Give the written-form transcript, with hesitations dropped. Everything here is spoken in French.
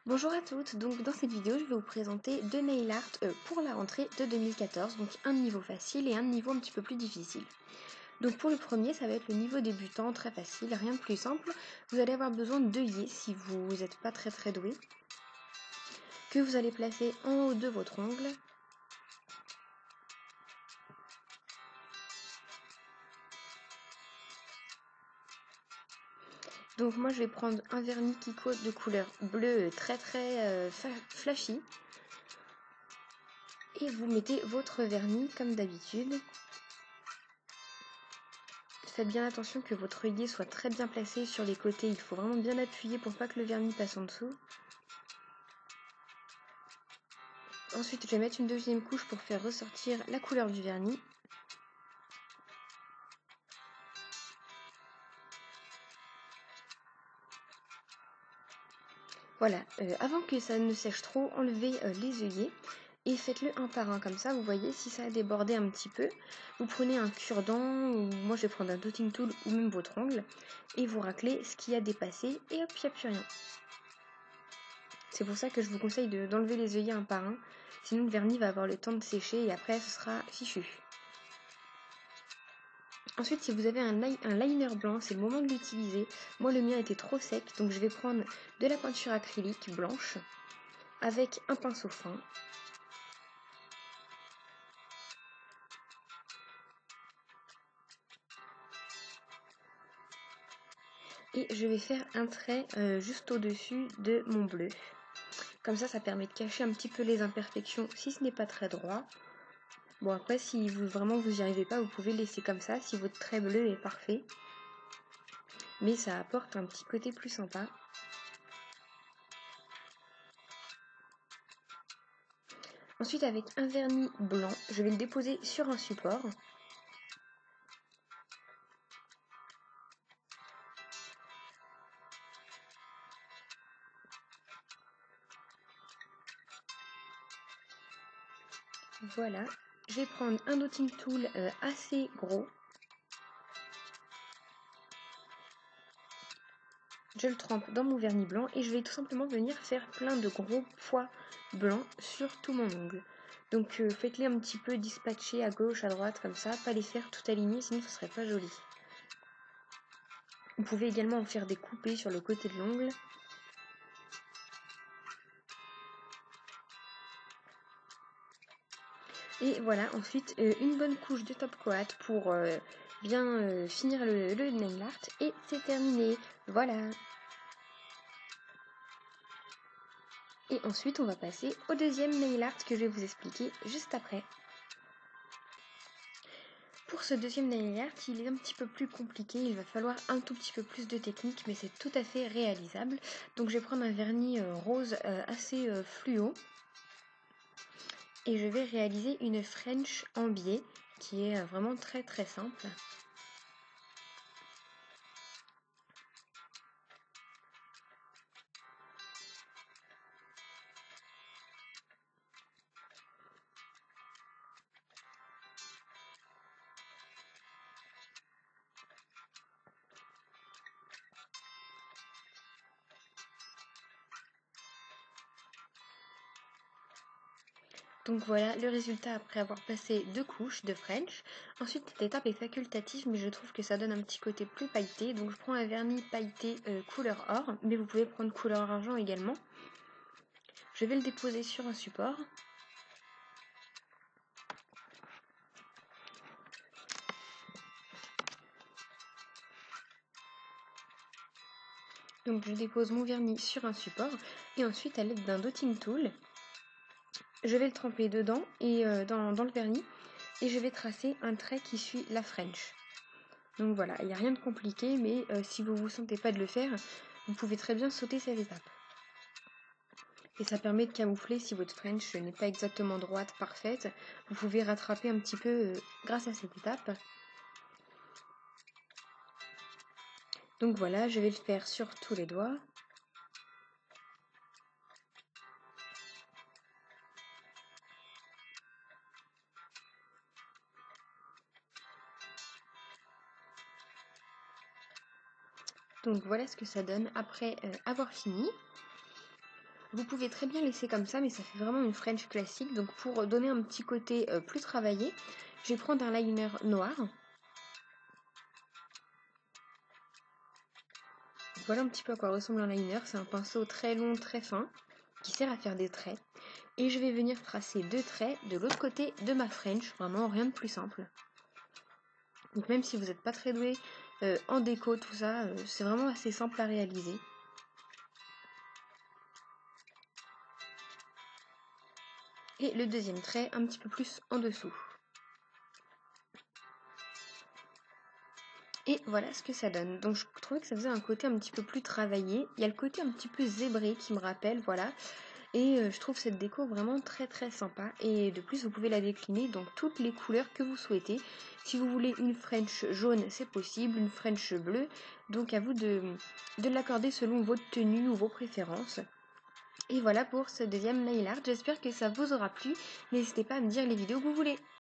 Bonjour à toutes, donc dans cette vidéo je vais vous présenter deux nail art pour la rentrée de 2014, donc un niveau facile et un niveau un petit peu plus difficile. Donc pour le premier ça va être le niveau débutant, très facile, rien de plus simple. Vous allez avoir besoin d'œillets si vous n'êtes pas très doué, que vous allez placer en haut de votre ongle. Donc moi je vais prendre un vernis Kiko de couleur bleue très flashy. Et vous mettez votre vernis comme d'habitude. Faites bien attention que votre œillet soit très bien placé sur les côtés, il faut vraiment bien appuyer pour pas que le vernis passe en dessous. Ensuite je vais mettre une deuxième couche pour faire ressortir la couleur du vernis. Voilà, avant que ça ne sèche trop, enlevez les œillets et faites-le un par un comme ça. Vous voyez, si ça a débordé un petit peu, vous prenez un cure-dent, ou moi je vais prendre un dotting tool ou même votre ongle, et vous raclez ce qui a dépassé et hop, il n'y a plus rien. C'est pour ça que je vous conseille d'enlever les œillets un par un, sinon le vernis va avoir le temps de sécher et après ce sera fichu. Ensuite, si vous avez un liner blanc, c'est le moment de l'utiliser. Moi, le mien était trop sec, donc je vais prendre de la peinture acrylique blanche avec un pinceau fin. Et je vais faire un trait juste au-dessus de mon bleu. Comme ça permet de cacher un petit peu les imperfections si ce n'est pas très droit. Bon, après, si vraiment vous n'y arrivez pas, vous pouvez laisser comme ça si votre trait bleu est parfait. Mais ça apporte un petit côté plus sympa. Ensuite, avec un vernis blanc, je vais le déposer sur un support. Voilà, je vais prendre un dotting tool assez gros. Je le trempe dans mon vernis blanc et je vais tout simplement venir faire plein de gros pois blancs sur tout mon ongle. Donc faites-les un petit peu dispatcher à gauche, à droite comme ça, pas les faire tout alignés sinon ce serait pas joli. Vous pouvez également en faire des coupés sur le côté de l'ongle. Et voilà, ensuite une bonne couche de top coat pour bien finir le nail art et c'est terminé. Voilà. Et ensuite on va passer au deuxième nail art que je vais vous expliquer juste après. Pour ce deuxième nail art, il est un petit peu plus compliqué, il va falloir un tout petit peu plus de technique, mais c'est tout à fait réalisable. Donc je vais prendre un vernis rose assez fluo et je vais réaliser une French en biais qui est vraiment très simple. Donc voilà le résultat après avoir passé 2 couches de French. Ensuite cette étape est facultative mais je trouve que ça donne un petit côté plus pailleté. Donc je prends un vernis pailleté couleur or, mais vous pouvez prendre couleur argent également. Je vais le déposer sur un support. Donc je dépose mon vernis sur un support et ensuite à l'aide d'un dotting tool, je vais le tremper dedans et dans le vernis et je vais tracer un trait qui suit la French. Donc voilà, il n'y a rien de compliqué, mais si vous ne vous sentez pas de le faire, vous pouvez très bien sauter cette étape. Et ça permet de camoufler si votre French n'est pas exactement droite, parfaite, vous pouvez rattraper un petit peu grâce à cette étape. Donc voilà, je vais le faire sur tous les doigts. Donc voilà ce que ça donne après avoir fini. Vous pouvez très bien laisser comme ça, mais ça fait vraiment une French classique. Donc pour donner un petit côté plus travaillé, je vais prendre un liner noir. Voilà un petit peu à quoi ressemble un liner. C'est un pinceau très long, très fin, qui sert à faire des traits. Et je vais venir tracer 2 traits de l'autre côté de ma French. Vraiment rien de plus simple. Donc même si vous n'êtes pas très doué en déco, tout ça, c'est vraiment assez simple à réaliser. Et le deuxième trait un petit peu plus en dessous. Et voilà ce que ça donne. Donc je trouvais que ça faisait un côté un petit peu plus travaillé. Il y a le côté un petit peu zébré qui me rappelle, voilà. Et je trouve cette déco vraiment très très sympa. Et de plus, vous pouvez la décliner dans toutes les couleurs que vous souhaitez. Si vous voulez une French jaune, c'est possible, une French bleue. Donc à vous de l'accorder selon votre tenue ou vos préférences. Et voilà pour ce deuxième nail art. J'espère que ça vous aura plu. N'hésitez pas à me dire les vidéos que vous voulez.